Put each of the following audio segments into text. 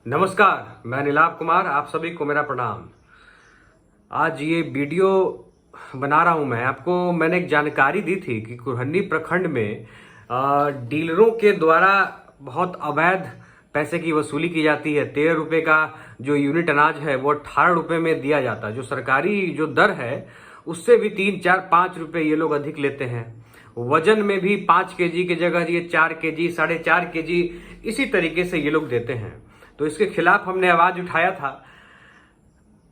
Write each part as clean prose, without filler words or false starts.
नमस्कार, मैं नीलाभ कुमार, आप सभी को मेरा प्रणाम। आज ये वीडियो बना रहा हूँ मैं आपको। मैंने एक जानकारी दी थी कि कुरहनी प्रखंड में डीलरों के द्वारा बहुत अवैध पैसे की वसूली की जाती है। 13 रुपये का जो यूनिट अनाज है वो 18 रुपये में दिया जाता है। जो सरकारी जो दर है उससे भी 3, 4, 5 रुपये ये लोग अधिक लेते हैं। वजन में भी 5 केजी की जगह ये 4 केजी, 4.5 केजी इसी तरीके से ये लोग देते हैं। तो इसके खिलाफ हमने आवाज उठाया था।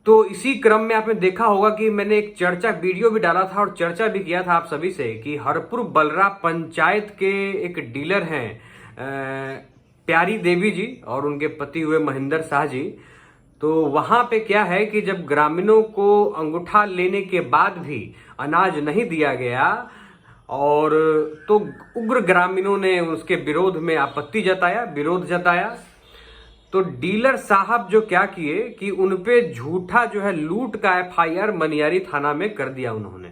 तो इसी क्रम में आपने देखा होगा कि मैंने एक चर्चा वीडियो भी डाला था और चर्चा भी किया था आप सभी से कि हरपुर बलरा पंचायत के एक डीलर हैं प्यारी देवी जी और उनके पति हुए महेंद्र शाह जी। तो वहां पे क्या है कि जब ग्रामीणों को अंगूठा लेने के बाद भी अनाज नहीं दिया गया और तो उग्र ग्रामीणों ने उसके विरोध में आपत्ति जताया, विरोध जताया। तो डीलर साहब जो क्या किए कि उनपे झूठा जो है लूट का एफआईआर मनियारी थाना में कर दिया उन्होंने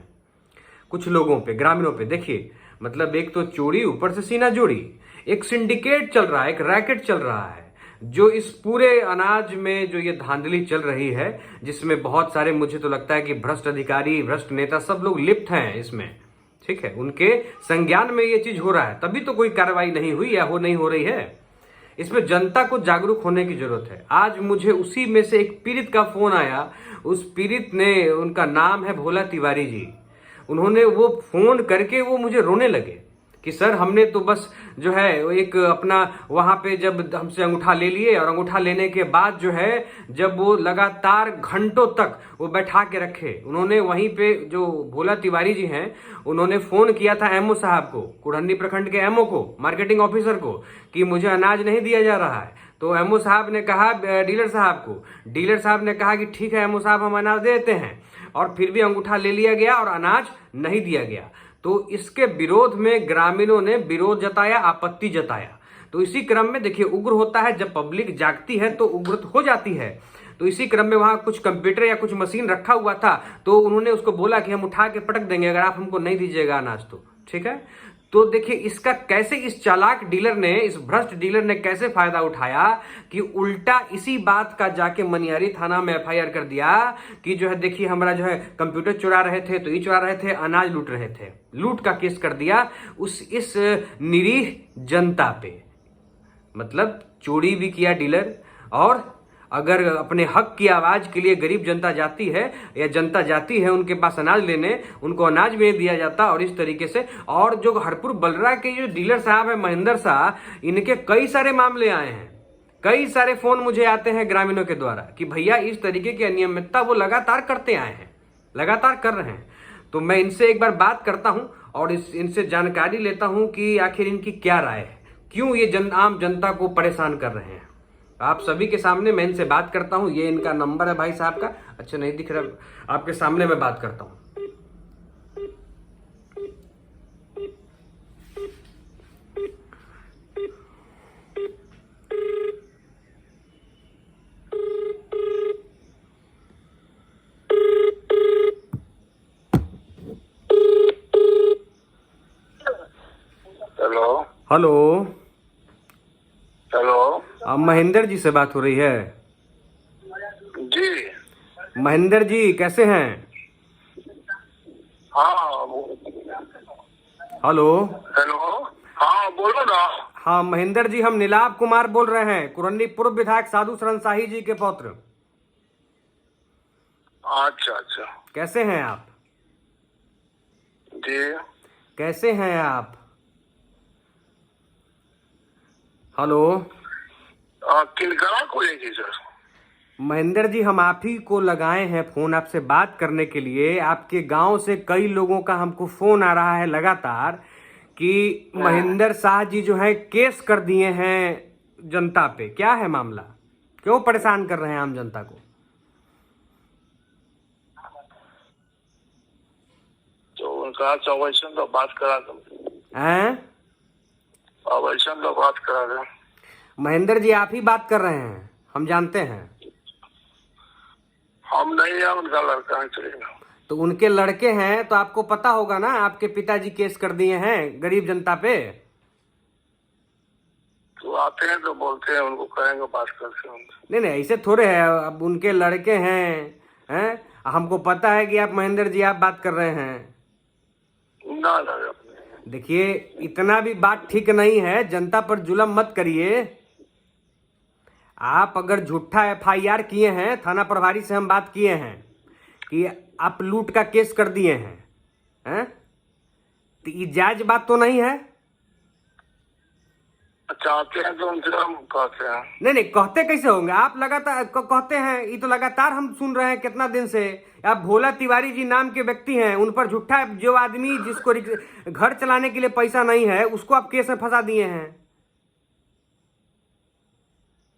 कुछ लोगों पे, ग्रामीणों पे। देखिए मतलब एक तो चोरी ऊपर से सीना जोड़ी, एक सिंडिकेट चल रहा है, एक रैकेट चल रहा है जो इस पूरे अनाज में जो ये धांधली चल रही है, जिसमें बहुत सारे, मुझे तो लगता है कि भ्रष्ट अधिकारी, भ्रष्ट नेता सब लोग लिप्त हैं इसमें। ठीक है, उनके संज्ञान में ये चीज हो रहा है, तभी तो कोई कार्रवाई नहीं हुई या नहीं हो रही है। इसमें जनता को जागरूक होने की जरूरत है। आज मुझे उसी में से एक पीड़ित का फोन आया। उस पीड़ित ने, उनका नाम है भोला तिवारी जी, उन्होंने वो फोन करके वो मुझे रोने लगे कि सर हमने तो बस जो है एक अपना वहां पे जब हमसे अंगूठा ले लिए और अंगूठा लेने के बाद जो है जब वो लगातार घंटों तक वो बैठा के रखे, उन्होंने वहीं पे जो भोला तिवारी जी हैं उन्होंने फोन किया था एमओ साहब को, कुरहनी प्रखंड के एमओ को, मार्केटिंग ऑफिसर को, कि मुझे अनाज नहीं दिया जा रहा है। तो एमओ साहब ने कहा डीलर साहब को, डीलर साहब ने कहा कि ठीक है एमओ साहब हम अनाज देते हैं, और फिर भी अंगूठा ले लिया गया और अनाज नहीं दिया गया। तो इसके विरोध में ग्रामीणों ने विरोध जताया, आपत्ति जताया। तो इसी क्रम में देखिए उग्र होता है, जब पब्लिक जागती है तो उग्र हो जाती है। तो इसी क्रम में वहां कुछ कंप्यूटर या कुछ मशीन रखा हुआ था, तो उन्होंने उसको बोला कि हम उठा के पटक देंगे अगर आप हमको नहीं दीजिएगा अनाज तो। ठीक है, तो देखिए इसका कैसे इस चालाक डीलर ने, इस भ्रष्ट डीलर ने कैसे फायदा उठाया कि उल्टा इसी बात का जाके मनियारी थाना में एफआईआर कर दिया कि जो है देखिए हमारा जो है कंप्यूटर चुरा रहे थे, तो ये चुरा रहे थे, अनाज लूट रहे थे, लूट का केस कर दिया इस निरीह जनता पे। मतलब चोरी भी किया डीलर, और अगर अपने हक की आवाज के लिए गरीब जनता जाती है या जनता जाती है उनके पास अनाज लेने, उनको अनाज भी दिया जाता। और इस तरीके से, और जो हरपुर बलरा के जो डीलर साहब है महेंद्र शाह, इनके कई सारे मामले आए हैं, कई सारे फोन मुझे आते हैं ग्रामीणों के द्वारा कि भैया इस तरीके की अनियमितता वो लगातार करते आए हैं, लगातार कर रहे हैं। तो मैं इनसे एक बार बात करता हूं और इनसे जानकारी लेता हूं कि आखिर इनकी क्या राय है, क्यों ये आम जनता को परेशान कर रहे हैं। आप सभी के सामने मैं इनसे बात करता हूं। ये इनका नंबर है भाई साहब का, अच्छा नहीं दिख रहा, आपके सामने मैं बात करता हूं। Hello hello, hello Mahendra ji से बात हो रही है? जी महेंद्र जी कैसे हैं? हाँ हेलो, हेलो हाँ बोलो ना। हाँ महेंद्र जी, हम नीलाभ कुमार बोल रहे हैं, कुरहनी पूर्व विधायक साधु शरण शाही जी के पौत्र। अच्छा अच्छा कैसे हैं आप? जी कैसे हैं आप? हेलो, किनकरा को लेगी सर? महेंद्र जी हम आप ही को लगाए हैं फोन आपसे बात करने के लिए। आपके गांव से कई लोगों का हमको फोन आ रहा है लगातार कि महेंद्र शाह जी जो है केस कर दिए हैं जनता पे। क्या है मामला, क्यों परेशान कर रहे हैं आम जनता को? तो उनका अवैशन तो बात करा दो, हैं? अवैशन तो बात करा दो। महेंद्र जी आप ही बात कर रहे हैं, हम जानते हैं। हम नहीं है, उनका लड़का है चलेगा। तो उनके लड़के हैं तो आपको पता होगा ना, आपके पिताजी केस कर दिए हैं गरीब जनता पे। तो वो आते हैं तो बोलते हैं, उनको कहेंगे बात करके उनसे। नहीं नहीं, ऐसे थोड़े है, अब उनके लड़के हैं। हमको पता है कि आप महेंद्र जी आप बात कर रहे हैं। ना ना देखिए, इतना भी बात ठीक नहीं है, जनता पर जुल्म मत करिए। आप अगर झूठा FIR किए हैं, थाना प्रभारी से हम बात किए हैं कि आप लूट का केस कर दिए हैं, तो ये जायज बात तो नहीं है। चाहते हैं तो उनसे हम कहते हैं। नहीं नहीं, कहते कैसे होंगे, आप लगातार कहते हैं, ये तो लगातार हम सुन रहे हैं कितना दिन से। आप भोला तिवारी जी नाम के व्यक्ति हैं, उन पर झूठा, जो आदमी जिसको घर चलाने के लिए पैसा नहीं है उसको आप केस में फंसा दिए हैं।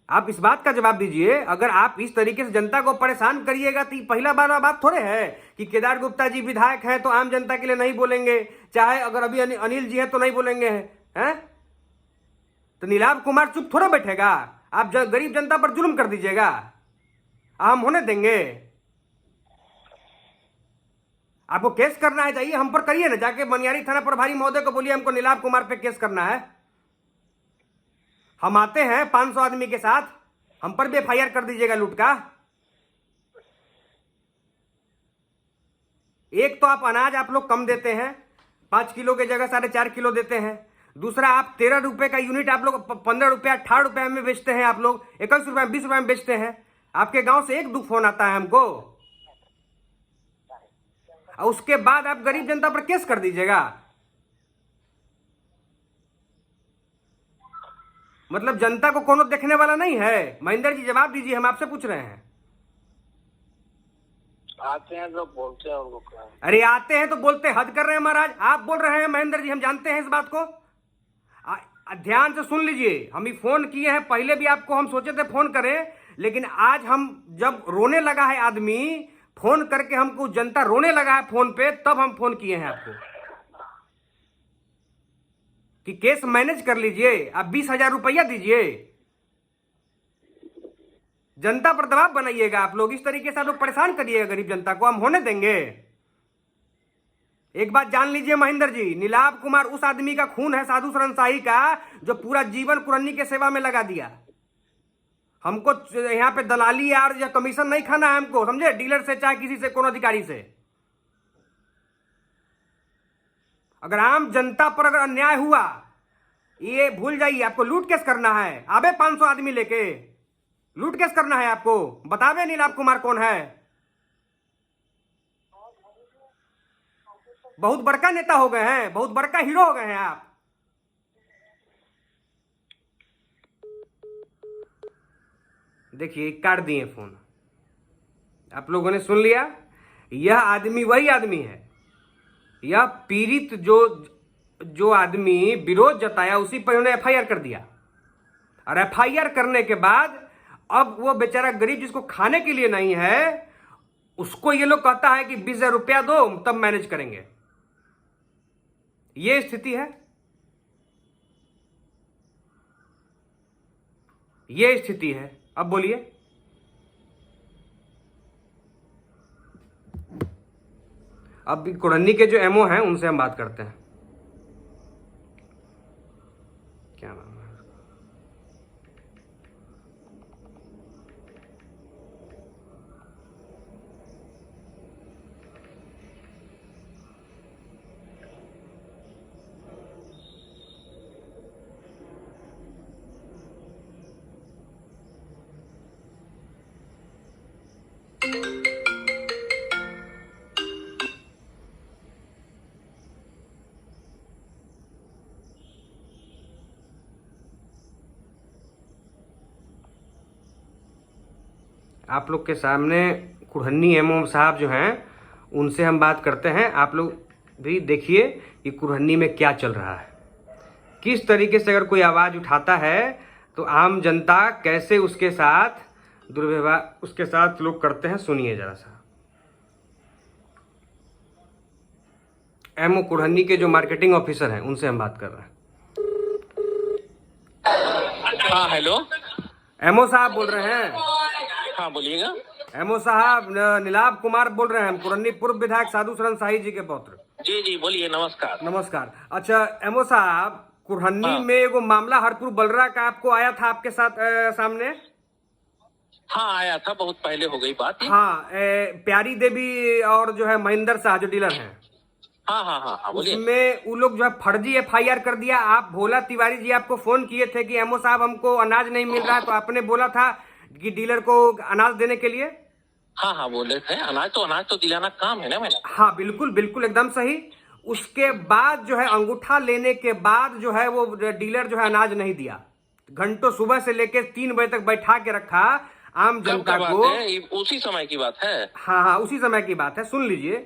आप इस बात का जवाब दीजिए। अगर आप इस तरीके से जनता को परेशान करिएगा तो पहला बात थोड़े है कि केदार गुप्ता जी विधायक हैं तो आम जनता के लिए नहीं बोलेंगे, चाहे अगर अभी अनिल जी हैं तो नहीं बोलेंगे, हैं? तो नीलाभ कुमार चुप थोड़ा बैठेगा। आप गरीब जनता पर जुल्म कर दीजिएगा, हम होने देंगे? आपको केस करना है, चाहिए हम पर करिए ना, जाके बनियारी थाना प्रभारी महोदय को बोलिए हमको नीलाभ कुमार पे केस करना है। हम आते हैं 500 आदमी के साथ, हम पर भी FIR कर दीजिएगा लूट का। एक तो आप अनाज आप लोग कम देते हैं, 5 किलो की जगह 4.5 किलो देते हैं। दूसरा, आप 13 रुपए का यूनिट आप लोग 15 रुपया 18 रुपए में बेचते हैं, आप लोग 21 रुपए 20 रुपए में बेचते हैं। आपके गांव से एक दो फोन आता है हमको, और उसके बाद आप गरीब जनता पर केस कर दीजिएगा। मतलब जनता को कोनो देखने वाला नहीं है? महेंद्र जी जवाब दीजिए, हम आपसे पूछ रहे हैं। आते हैं तो बोलते हैं, उनको कहें। अरे आते हैं तो बोलते, हद कर रहे हैं महाराज। आप बोल रहे हैं महेंद्र जी, हम जानते हैं इस बात को। ध्यान से सुन लीजिए, हम ही फोन किए हैं, पहले भी आपको हम सोचे थे फोन करें, लेकिन आज हम जब रोने लगा है आदमी, फोन करके हमको जनता रोने लगा है फोन पे, तब हम फोन किए हैं आपको कि केस मैनेज कर लीजिए, आप 20,000 रुपया दीजिए। जनता पर दबाव बनाइएगा आप लोग, इस तरीके से आप लोग परेशान करिएगा गरीब जनता को, हम होने देंगे? एक बात जान लीजिए महेंद्र जी, नीलाभ कुमार उस आदमी का खून है, साधु शरणशाही का, जो पूरा जीवन कुरन्नी के सेवा में लगा दिया। हमको यहाँ पे दलाली या कमीशन नहीं खाना है हमको, समझे? डीलर से चाहे किसी से, कोनो अधिकारी से। अगर आम जनता पर अगर अन्याय हुआ, ये भूल जाइए, आपको लूट केस करना है। आबे 500 आदमी लेके लूट केस करना है आपको, बतावे नीलाभ कुमार कौन है। बहुत बड़का नेता हो गए हैं, बहुत बड़का हीरो हो गए हैं आप। देखिए, काट दिए फोन, आप लोगों ने सुन लिया। यह आदमी वही आदमी है, यह पीड़ित जो आदमी विरोध जताया, उसी पर उन्होंने FIR कर दिया। और FIR करने के बाद अब वो बेचारा गरीब जिसको खाने के लिए नहीं है, उसको ये लोग कहता है कि 20,000 रुपया दो तब मैनेज करेंगे। ये स्थिति है, ये स्थिति है। अब बोलिए, अब कुरन्नी के जो MO हैं उनसे हम बात करते हैं। क्या नाम है? आप लोग के सामने कुरहन्नी MO साहब जो हैं उनसे हम बात करते हैं। आप लोग भी देखिए कि कुरहन्नी में क्या चल रहा है, किस तरीके से अगर कोई आवाज़ उठाता है तो आम जनता कैसे उसके साथ दुर्व्यवहार उसके साथ लोग करते हैं। सुनिए जरा सा। MO कुरहन्नी के जो मार्केटिंग ऑफिसर हैं उनसे हम बात कर रहे हैं। हाँ हेलो, MO साहब बोल रहे हैं? हाँ बोलिएगा। MO साहब, नीलाभ कुमार बोल रहे हैं हम, कुरन्नी पूर्व विधायक साधु शरणशाही जी के पौत्र। जी जी बोलिए, नमस्कार। नमस्कार। अच्छा MO साहब, कुरहन्नी हाँ। में एगो मामला हरपुर बलरा का आपको आया था आपके साथ सामने। हाँ आया था, बहुत पहले हो गई बात ये। हाँ, प्यारी देवी और जो है महेंद्र शाह जो डीलर हैं, हाँ हाँ हाँ हाँ, बोलिए। उसमें वो लोग जो है फर्जी एफआईआर कर दिया। आप भोला तिवारी जी आपको फोन किए थे कि एमओ साहब हमको अनाज नहीं मिल रहा है, तो आपने बोला था कि डीलर को अनाज देने के लिए। हाँ हाँ बोले थे, अनाज तो दिलाना काम है ना मेरा। हाँ बिल्कुल बिल्कुल एकदम सही। उसके बाद जो है अंगूठा लेने के बाद जो है वो डीलर जो है अनाज नहीं दिया। घंटों सुबह से लेकर 3 बजे तक बैठा के रखा आम कब जनता का बात को। है? उसी समय की बात है। हाँ हाँ उसी समय की बात है, सुन लीजिए।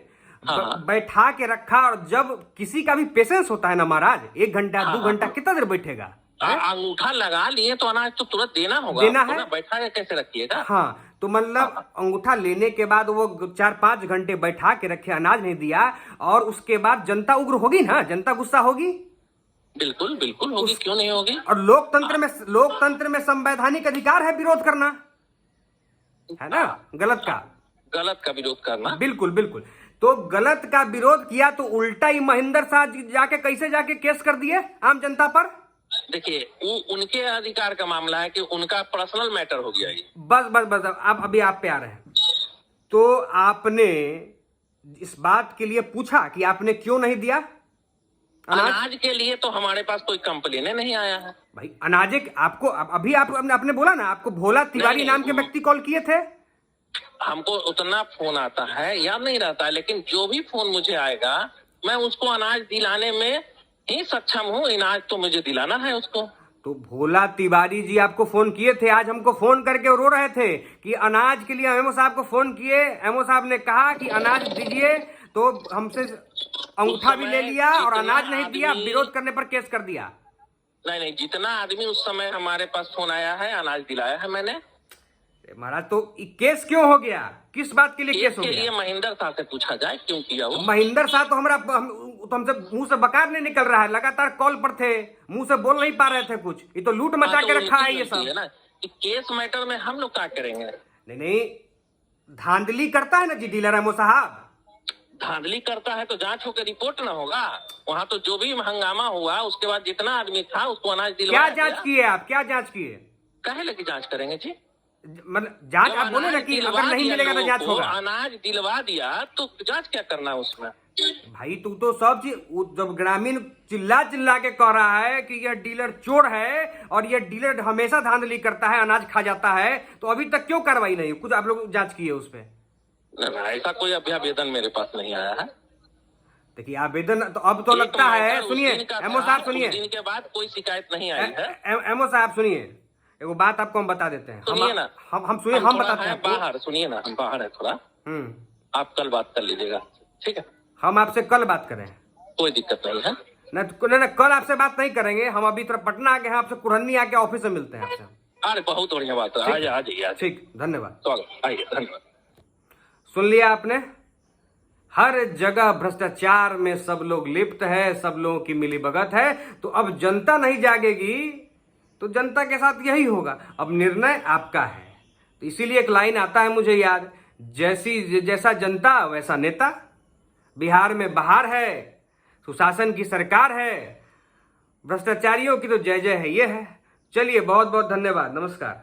हाँ, हाँ। बैठा के रखा, और जब किसी का भी पेशेंस होता है ना महाराज, 1 घंटा हाँ, 2 घंटा कितना देर बैठेगा। अंगूठा लगा लिए तो अनाज तो तुरंत देना होगा। देना है। ना बैठा के कैसे रखिएगा। हाँ तो मतलब अंगूठा लेने के बाद वो 4-5 घंटे बैठा के रखे, अनाज नहीं दिया, और उसके बाद जनता उग्र होगी ना, जनता गुस्सा होगी। बिल्कुल बिल्कुल होगी, क्यों नहीं होगी। और लोकतंत्र में संवैधानिक अधिकार है विरोध करना, है ना, गलत का। गलत का विरोध करना। बिल्कुल बिल्कुल। तो गलत का विरोध किया तो उल्टा ही महेंद्र शाह जी जाके कैसे जाके केस कर दिए आम जनता पर। देखिए वो उनके अधिकार का मामला है कि उनका पर्सनल मैटर हो गया ये। बस बस बस, अब अभी आप पे आ रहे हैं। तो आपने इस बात के लिए पूछा कि आपने क्यों नहीं दिया अनाज के लिए तो हमारे पास कोई कंप्लेन नहीं आया है भाई। अनाजे आपको अभी आपने बोला ना, आपको भोला तिवारी नहीं, नाम के व्यक्ति कॉल किए थे। हमको उतना फोन आता है याद नहीं रहता है, लेकिन जो भी फोन मुझे आएगा मैं उसको अनाज दिलाने में ही सक्षम हूँ। अनाज तो मुझे दिलाना है उसको। तो भोला तिवारी जी आपको फोन किए थे, आज हमको फोन करके रो रहे थे कि अनाज के लिए एमओ साहब को फोन किए, एमओ साहब ने कहा कि अनाज दीजिए, तो हमसे अंगूठा भी ले लिया और अनाज नहीं दिया, विरोध करने पर केस कर दिया। नहीं, जितना आदमी उस समय हमारे पास फोन आया है अनाज दिलाया है मैंने। महाराज तो केस क्यों हो गया, किस बात के लिए केस हो के गया? लिए महेंद्र शाह से पूछा जाए क्यों किया वो। महेंद्र शाह तो तो हमसे मुंह से बकार नहीं निकल रहा है, लगातार कॉल पर थे, मुंह से बोल नहीं पा रहे थे कुछ। ये तो लूट मचा के रखा है ये सब है ना। केस मैटर में हम लोग क्या करेंगे। नहीं, धांधली करता है ना जी डीलर एमओ साहब। धांधली करता है तो जांच होकर रिपोर्ट ना होगा। वहाँ तो जो भी हंगामा हुआ उसके बाद जितना आदमी था उसको अनाज दिलवाया। क्या जांच किए आप, क्या जांच किए? काहे लगी जांच करेंगे जी। मतलब जांच आप बोले ना कि अगर नहीं मिलेगा तो जांच होगा। अनाज दिलवा दिया तो जांच क्या करना है उसमें। भाई तू तो सब चीज, जब ग्रामीण चिल्ला चिल्ला के कह रहा है कि यह डीलर चोर है और यह डीलर हमेशा धांधली करता है, अनाज खा जाता है, तो अभी तक क्यों कार्रवाई नहीं? कुछ आप लोग जांच किए उस पर? ऐसा कोई अभी आवेदन मेरे पास नहीं आया है। देखिए आवेदन तो अब तो लगता है, सुनिए एमओ साहब सुनिए, दिन के बाद कोई शिकायत नहीं आई है। एमओ साहब सुनिए, एगो बात आपको हम बता देते हैं। सुनिए ना, हम सुनिए, हम बताते हैं बाहर। सुनिए ना, हम बाहर है थोड़ा। आप कल बात कर लीजिएगा, ठीक है? हम आपसे कल बात करें, कोई दिक्कत नहीं है। नहीं कल आपसे बात नहीं करेंगे। हम अभी तरफ पटना आ गए हैं, आपसे कुरहन्नी आके ऑफिस में मिलते हैं आपसे। अरे बहुत बढ़िया बात है, आ जाइए। ठीक, धन्यवाद। स्वागत, आइए, धन्यवाद। सुन लिया आपने, हर जगह भ्रष्टाचार में सब लोग लिप्त है, सब लोगों की मिलीभगत है। तो अब जनता नहीं जागेगी तो जनता के साथ यही होगा। अब निर्णय आपका है। तो इसीलिए एक लाइन आता है मुझे याद, जैसा जनता वैसा नेता। बिहार में बहार है, सुशासन की सरकार है, भ्रष्टाचारियों की तो जय जय है। ये है। चलिए, बहुत बहुत धन्यवाद, नमस्कार।